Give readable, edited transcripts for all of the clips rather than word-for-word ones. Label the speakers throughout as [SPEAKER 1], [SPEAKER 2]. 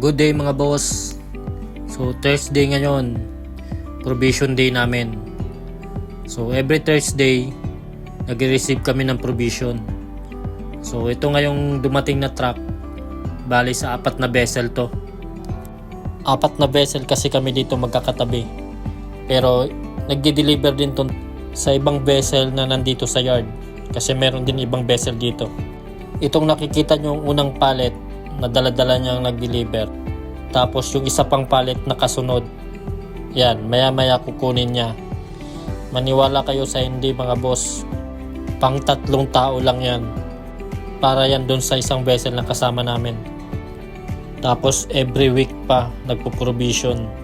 [SPEAKER 1] Good day mga boss. So Thursday ngayon, provision day namin. So every Thursday, nag-receive kami ng provision. So ito ngayong dumating na truck, bali sa 4 na vessel to. 4 na vessel kasi kami dito magkakatabi. Pero nagde-deliver din to sa ibang vessel na nandito sa yard. Kasi meron din ibang vessel dito. Itong nakikita nyo yung unang pallet na dala-dala niyang nag-deliver. Tapos yung isa pang pallet na kasunod. Yan, maya-maya kukunin niya. Maniwala kayo sa hindi mga boss. Pang 3 tao lang yan. Para yan dun sa isang vessel na kasama namin. Tapos every week pa nagpo-provision.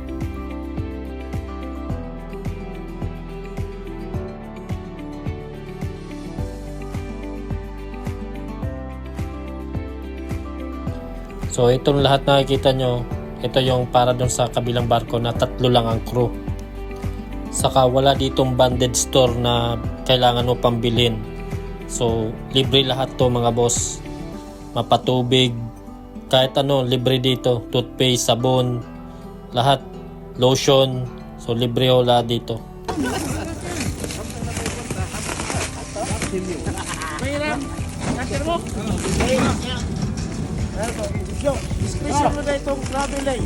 [SPEAKER 1] So itong lahat na nakikita nyo, ito yung para dun sa kabilang barko na 3 lang ang crew. Saka wala ditong banded store na kailangan mo pambilhin. So libre lahat to mga boss. Mapatubig, kahit ano libre dito. Toothpaste, sabon, lahat. Lotion, so libre wala dito.
[SPEAKER 2] Mayroon, natin mo? Special mo na itong travel ay.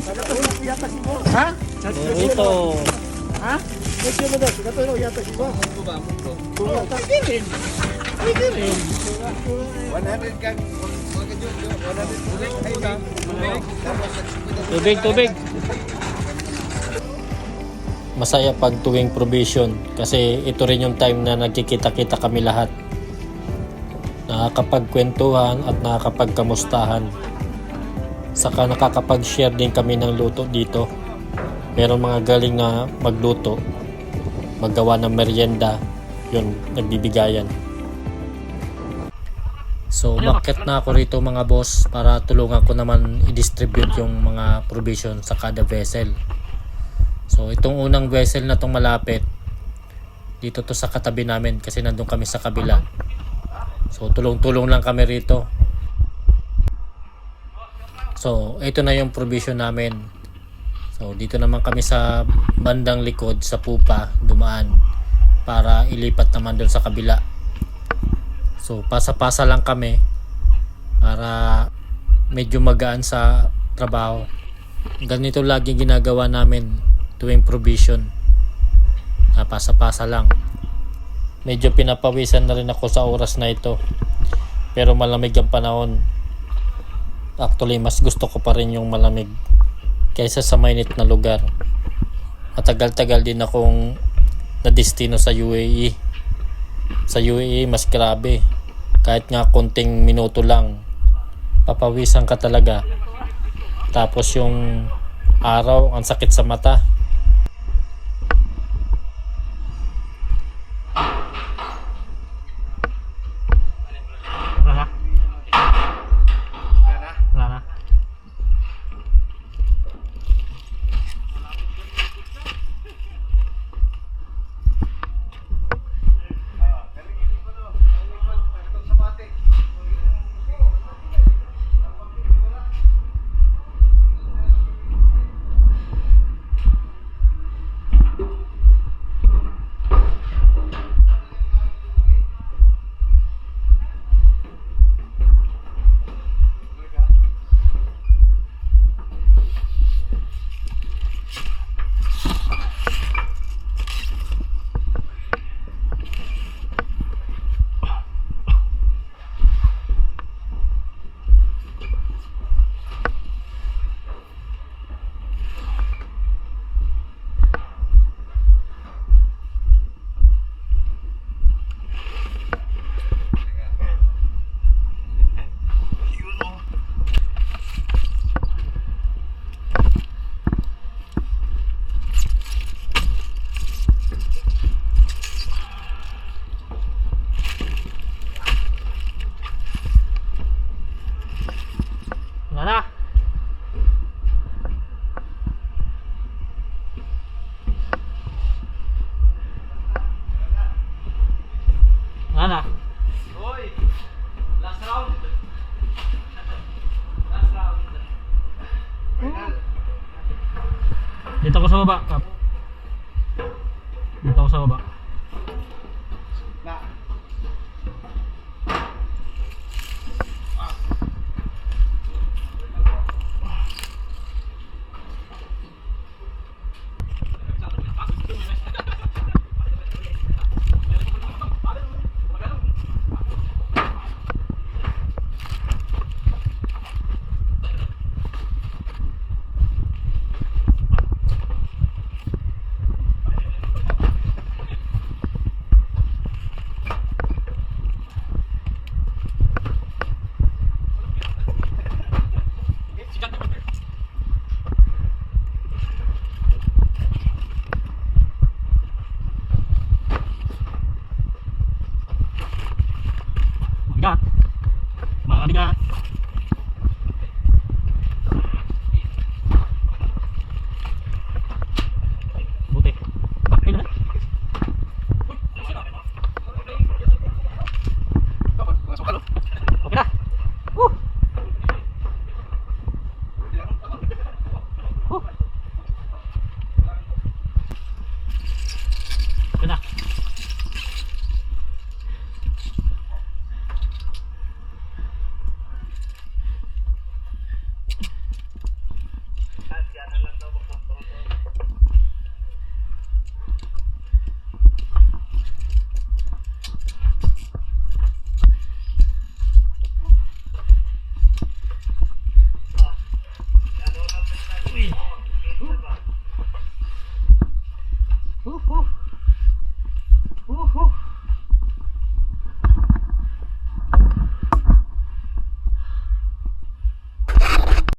[SPEAKER 2] Yata si mo. Ha?
[SPEAKER 1] Ito.
[SPEAKER 2] Ha? Special mo na. Ito yata si mo. Pwede rin. Pwede rin.
[SPEAKER 3] 100 kan.
[SPEAKER 1] Tubig. Masaya pag tuwing provision kasi ito rin yung time na nagkikita-kita kami lahat. Nakakapagkwentuhan at nakakapagkamustahan. Saka nakakapag-share din kami ng luto dito. Meron mga galing na magluto, maggawa ng merienda, yun, nagbibigayan. So, umakyat na ako rito mga boss para tulungan ko naman i-distribute yung mga provision sa kada vessel. So, itong unang vessel na itong malapit, dito to sa katabi namin kasi nandun kami sa kabila. So, tulong-tulong lang kami rito. So, ito na yung provision namin. So, dito naman kami sa bandang likod sa pupa dumaan para ilipat naman doon sa kabila. So, pasa-pasa lang kami para medyo magaan sa trabaho. Ganito lagi ginagawa namin tuwing provision. Pasa-pasa lang. Medyo pinapawisan na rin ako sa oras na ito. Pero malamig ang panahon. Actually, mas gusto ko pa rin yung malamig kaysa sa mainit na lugar. Matagal-tagal din akong nadestino sa UAE. Sa UAE, mas grabe. Kahit nga konting minuto lang, papawisan ka talaga. Tapos yung araw, ang sakit sa mata. Dito ako sa baba, Kap. Dito ako sa baba.